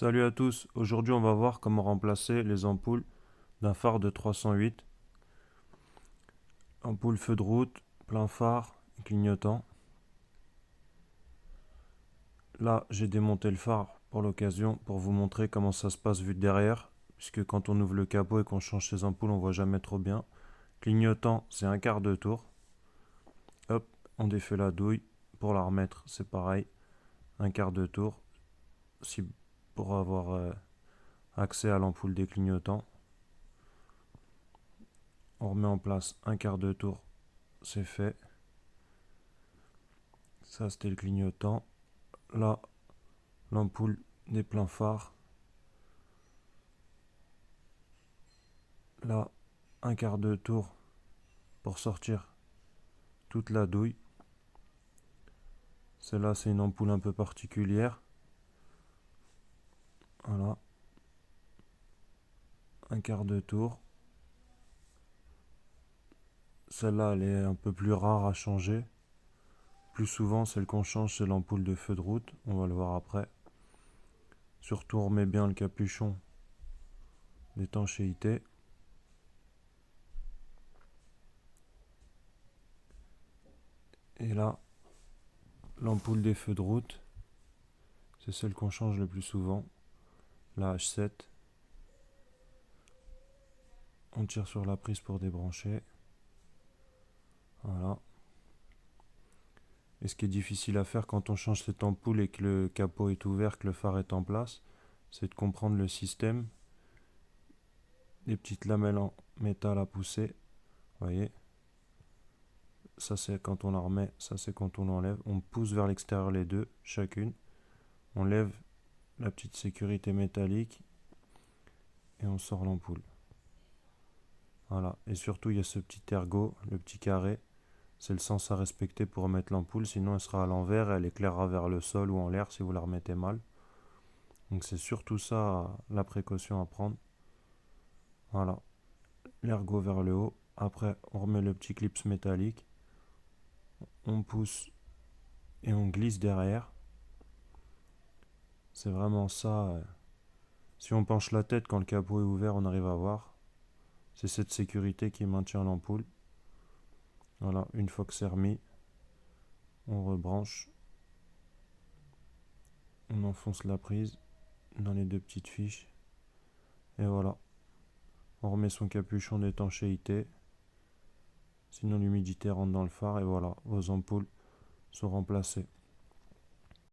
Salut à tous, aujourd'hui on va voir comment remplacer les ampoules d'un phare de 308. Ampoule feu de route, plein phare, clignotant. Là j'ai démonté le phare pour l'occasion pour vous montrer comment ça se passe vu de derrière, puisque quand on ouvre le capot et qu'on change ses ampoules on voit jamais trop bien. Clignotant c'est un quart de tour. Hop, on défait la douille. Pour la remettre c'est pareil, un quart de tour si pour avoir accès à l'ampoule des clignotants. On remet en place un quart de tour, c'est fait. Ça c'était le clignotant. Là, l'ampoule des pleins phares. Là, un quart de tour pour sortir toute la douille. Celle-là, c'est une ampoule un peu particulière. Voilà, un quart de tour. Celle-là, elle est un peu plus rare à changer. Plus souvent, celle qu'on change, c'est l'ampoule de feu de route. On va le voir après. Surtout, on remet bien le capuchon d'étanchéité. Et là, l'ampoule des feux de route, c'est celle qu'on change le plus souvent. La H7. On tire sur la prise pour débrancher. Voilà. Et ce qui est difficile à faire quand on change cette ampoule et que le capot est ouvert, que le phare est en place, c'est de comprendre le système. Des petites lamelles en métal à pousser. Vous voyez, ça c'est quand on la remet, ça c'est quand on l'enlève. On pousse vers l'extérieur les deux, chacune. On lève la petite sécurité métallique et on sort l'ampoule. Voilà. Et surtout, il y a ce petit ergot, le petit carré. C'est le sens à respecter pour remettre l'ampoule, sinon elle sera à l'envers et elle éclairera vers le sol ou en l'air si vous la remettez mal. Donc c'est surtout ça la précaution à prendre. Voilà, l'ergot vers le haut. Après, on remet le petit clips métallique. On pousse et on glisse derrière. C'est vraiment ça. Si on penche la tête quand le capot est ouvert, on arrive à voir. C'est cette sécurité qui maintient l'ampoule. Voilà, une fois que c'est remis, on rebranche. On enfonce la prise dans les deux petites fiches. Et voilà. On remet son capuchon d'étanchéité. Sinon l'humidité rentre dans le phare et voilà, vos ampoules sont remplacées.